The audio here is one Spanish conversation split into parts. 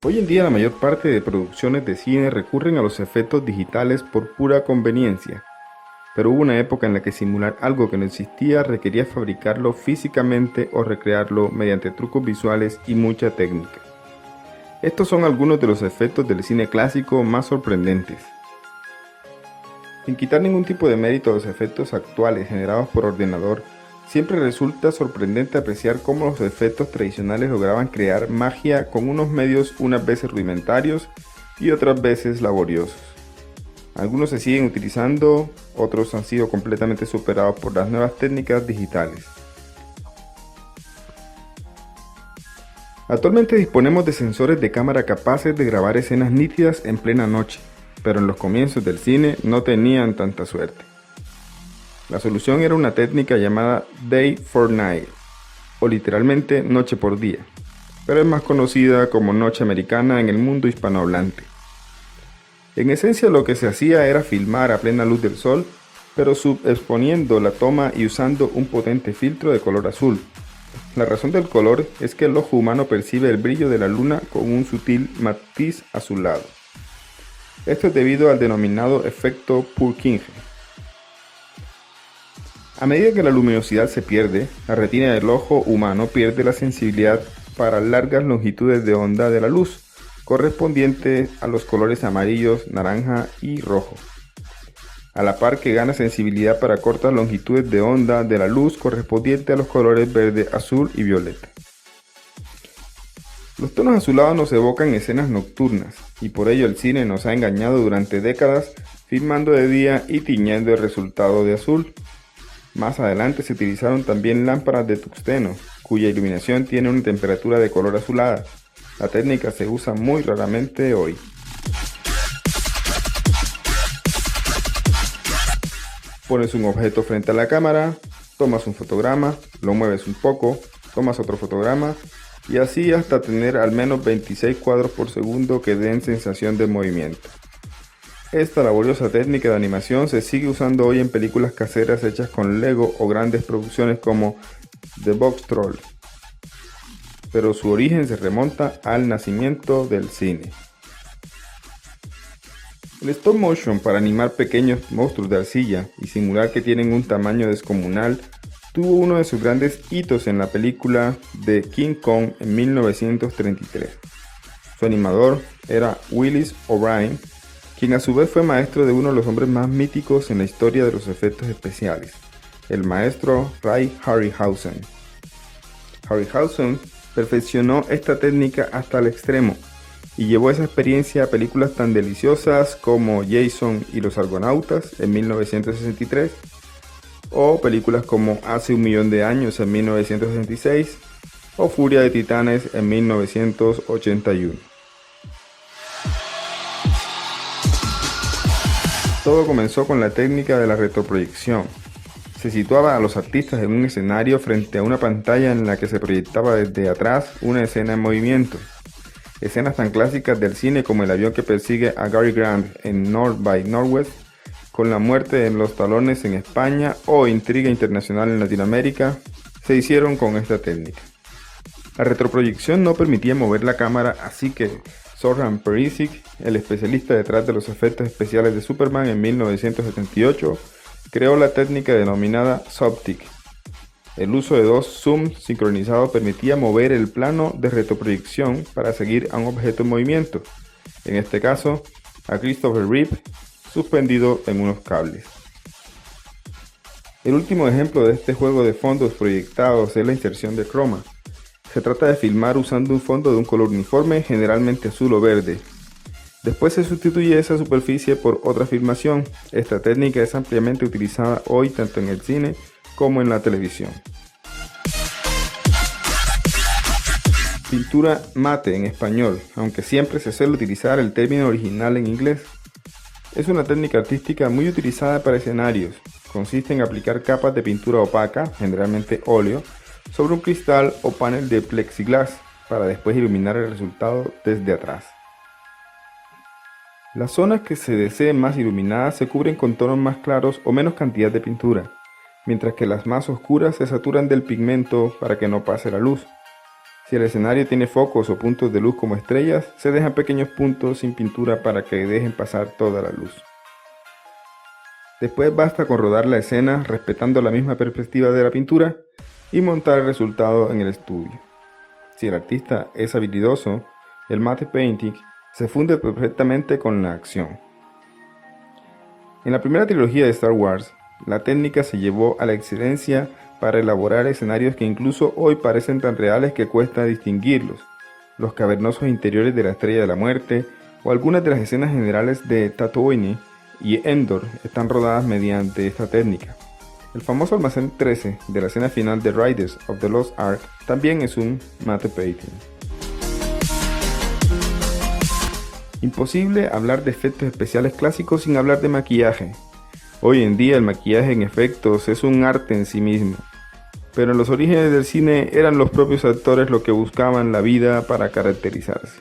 Hoy en día la mayor parte de producciones de cine recurren a los efectos digitales por pura conveniencia, pero hubo una época en la que simular algo que no existía requería fabricarlo físicamente o recrearlo mediante trucos visuales y mucha técnica. Estos son algunos de los efectos del cine clásico más sorprendentes. Sin quitar ningún tipo de mérito a los efectos actuales generados por ordenador, siempre resulta sorprendente apreciar cómo los efectos tradicionales lograban crear magia con unos medios unas veces rudimentarios y otras veces laboriosos. Algunos se siguen utilizando, otros han sido completamente superados por las nuevas técnicas digitales. Actualmente disponemos de sensores de cámara capaces de grabar escenas nítidas en plena noche, pero en los comienzos del cine no tenían tanta suerte. La solución era una técnica llamada Day for Night, o literalmente noche por día, pero es más conocida como noche americana en el mundo hispanohablante. En esencia lo que se hacía era filmar a plena luz del sol, pero subexponiendo la toma y usando un potente filtro de color azul. La razón del color es que el ojo humano percibe el brillo de la luna con un sutil matiz azulado. Esto es debido al denominado efecto Purkinje. A medida que la luminosidad se pierde, la retina del ojo humano pierde la sensibilidad para largas longitudes de onda de la luz, correspondientes a los colores amarillos, naranja y rojo, a la par que gana sensibilidad para cortas longitudes de onda de la luz correspondiente a los colores verde, azul y violeta. Los tonos azulados nos evocan escenas nocturnas, y por ello el cine nos ha engañado durante décadas filmando de día y tiñendo el resultado de azul. Más adelante se utilizaron también lámparas de tungsteno, cuya iluminación tiene una temperatura de color azulada. La técnica se usa muy raramente hoy. Pones un objeto frente a la cámara, tomas un fotograma, lo mueves un poco, tomas otro fotograma y así hasta tener al menos 26 cuadros por segundo que den sensación de movimiento. Esta laboriosa técnica de animación se sigue usando hoy en películas caseras hechas con Lego o grandes producciones como The Box Troll, pero su origen se remonta al nacimiento del cine. El stop motion para animar pequeños monstruos de arcilla y simular que tienen un tamaño descomunal tuvo uno de sus grandes hitos en la película de King Kong en 1933. Su animador era Willis O'Brien, quien a su vez fue maestro de uno de los hombres más míticos en la historia de los efectos especiales, el maestro Ray Harryhausen. Harryhausen perfeccionó esta técnica hasta el extremo y llevó esa experiencia a películas tan deliciosas como Jason y los Argonautas en 1963, o películas como Hace un millón de años en 1966, o Furia de Titanes en 1981. Todo comenzó con la técnica de la retroproyección. Se situaba a los artistas en un escenario frente a una pantalla en la que se proyectaba desde atrás una escena en movimiento. Escenas tan clásicas del cine como el avión que persigue a Cary Grant en North by Northwest, con la muerte en los talones en España o Intriga internacional en Latinoamérica, se hicieron con esta técnica. La retroproyección no permitía mover la cámara, así que Zoran Perisic, el especialista detrás de los efectos especiales de Superman en 1978, creó la técnica denominada Soptic. El uso de dos zooms sincronizados permitía mover el plano de retroproyección para seguir a un objeto en movimiento, en este caso a Christopher Reeve suspendido en unos cables. El último ejemplo de este juego de fondos proyectados es la inserción de croma. Se trata de filmar usando un fondo de un color uniforme, generalmente azul o verde. Después se sustituye esa superficie por otra filmación. Esta técnica es ampliamente utilizada hoy tanto en el cine como en la televisión. Pintura mate en español, aunque siempre se suele utilizar el término original en inglés. Es una técnica artística muy utilizada para escenarios. Consiste en aplicar capas de pintura opaca, generalmente óleo, sobre un cristal o panel de plexiglas para después iluminar el resultado desde atrás. Las zonas que se deseen más iluminadas se cubren con tonos más claros o menos cantidad de pintura, mientras que las más oscuras se saturan del pigmento para que no pase la luz. Si el escenario tiene focos o puntos de luz como estrellas, se dejan pequeños puntos sin pintura para que dejen pasar toda la luz. Después basta con rodar la escena respetando la misma perspectiva de la pintura y montar el resultado en el estudio. Si el artista es habilidoso, el matte painting se funde perfectamente con la acción. En la primera trilogía de Star Wars, la técnica se llevó a la excelencia para elaborar escenarios que incluso hoy parecen tan reales que cuesta distinguirlos, los cavernosos interiores de la Estrella de la Muerte o algunas de las escenas generales de Tatooine y Endor están rodadas mediante esta técnica. El famoso almacén 13 de la escena final de Raiders of the Lost Ark también es un matte painting. Imposible hablar de efectos especiales clásicos sin hablar de maquillaje. Hoy en día el maquillaje en efectos es un arte en sí mismo, pero en los orígenes del cine eran los propios actores los que buscaban la vida para caracterizarse.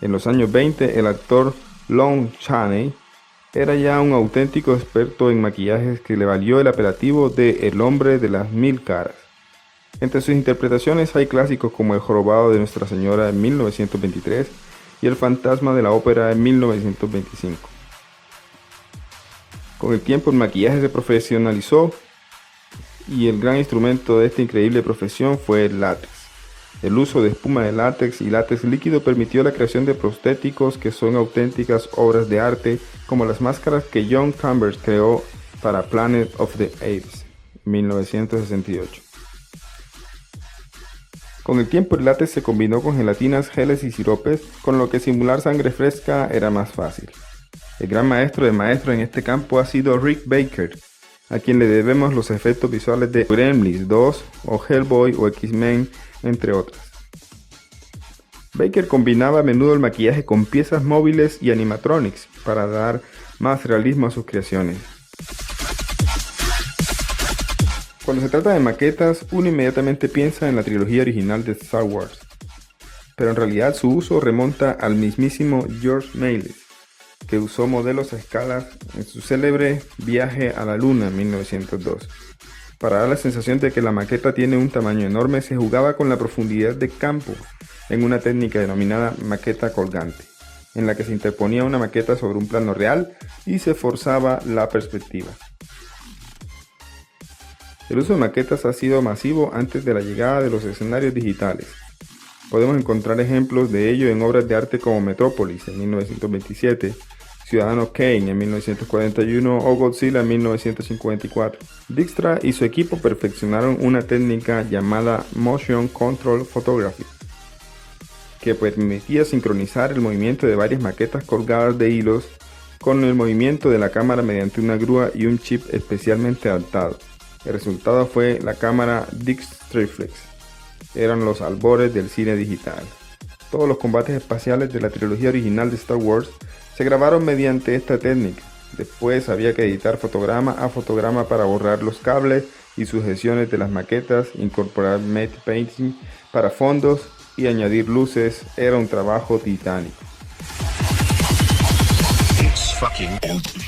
En los años 20 el actor Lon Chaney era ya un auténtico experto en maquillajes que le valió el apelativo de El hombre de las mil caras. Entre sus interpretaciones hay clásicos como El jorobado de Nuestra Señora en 1923 y El fantasma de la ópera en 1925. Con el tiempo el maquillaje se profesionalizó y el gran instrumento de esta increíble profesión fue el látex. El uso de espuma de látex y látex líquido permitió la creación de prostéticos que son auténticas obras de arte, como las máscaras que John Chambers creó para Planet of the Apes en 1968. Con el tiempo el látex se combinó con gelatinas, geles y siropes, con lo que simular sangre fresca era más fácil. El gran maestro de maestros en este campo ha sido Rick Baker, a quien le debemos los efectos visuales de Gremlins 2 o Hellboy o X-Men, entre otras. Baker combinaba a menudo el maquillaje con piezas móviles y animatronics para dar más realismo a sus creaciones. Cuando se trata de maquetas, uno inmediatamente piensa en la trilogía original de Star Wars, pero en realidad su uso remonta al mismísimo George Méliès, que usó modelos a escala en su célebre Viaje a la Luna en 1902. Para dar la sensación de que la maqueta tiene un tamaño enorme, se jugaba con la profundidad de campo en una técnica denominada maqueta colgante, en la que se interponía una maqueta sobre un plano real y se forzaba la perspectiva. El uso de maquetas ha sido masivo antes de la llegada de los escenarios digitales. Podemos encontrar ejemplos de ello en obras de arte como Metrópolis en 1927, Ciudadano Kane en 1941 o Godzilla en 1954. Dijkstra y su equipo perfeccionaron una técnica llamada Motion Control Photography, que permitía sincronizar el movimiento de varias maquetas colgadas de hilos con el movimiento de la cámara mediante una grúa y un chip especialmente adaptado. El resultado fue la cámara Dijkstraflex. Eran los albores del cine digital. Todos los combates espaciales de la trilogía original de Star Wars se grabaron mediante esta técnica. Después había que editar fotograma a fotograma para borrar los cables y sujeciones de las maquetas, incorporar matte painting para fondos y añadir luces. Era un trabajo titánico.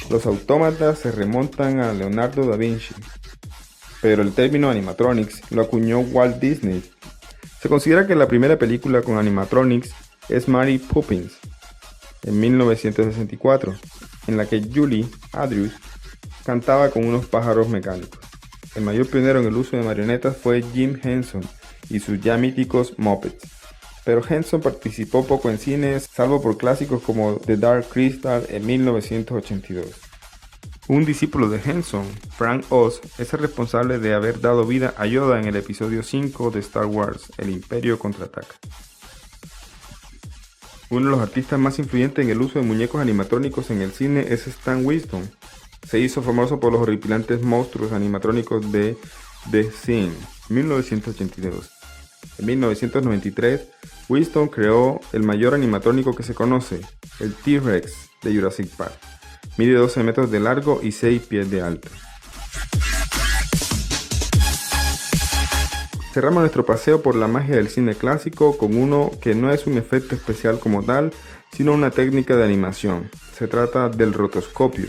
Los autómatas se remontan a Leonardo da Vinci, pero el término animatronics lo acuñó Walt Disney. Se considera que la primera película con animatronics es Mary Poppins, en 1964, en la que Julie Andrews cantaba con unos pájaros mecánicos. El mayor pionero en el uso de marionetas fue Jim Henson y sus ya míticos Muppets, pero Henson participó poco en cines, salvo por clásicos como The Dark Crystal en 1982. Un discípulo de Henson, Frank Oz, es el responsable de haber dado vida a Yoda en el episodio 5 de Star Wars, El Imperio Contraataca. Uno de los artistas más influyentes en el uso de muñecos animatrónicos en el cine es Stan Winston. Se hizo famoso por los horripilantes monstruos animatrónicos de The Thing, 1982. En 1993, Winston creó el mayor animatrónico que se conoce, el T-Rex de Jurassic Park. Mide 12 metros de largo y 6 pies de alto. Cerramos nuestro paseo por la magia del cine clásico con uno que no es un efecto especial como tal, sino una técnica de animación. Se trata del rotoscopio.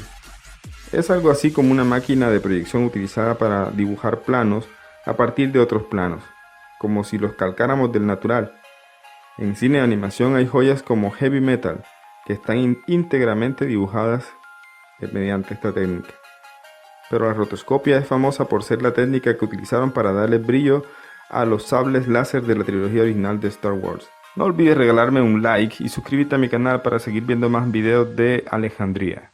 Es algo así como una máquina de proyección utilizada para dibujar planos a partir de otros planos. como si los calcáramos del natural. En cine de animación hay joyas como Heavy Metal, que están íntegramente dibujadas mediante esta técnica. Pero la rotoscopia es famosa por ser la técnica que utilizaron para darle brillo a los sables láser de la trilogía original de Star Wars. No olvides regalarme un like y suscríbete a mi canal para seguir viendo más videos de Alejandría.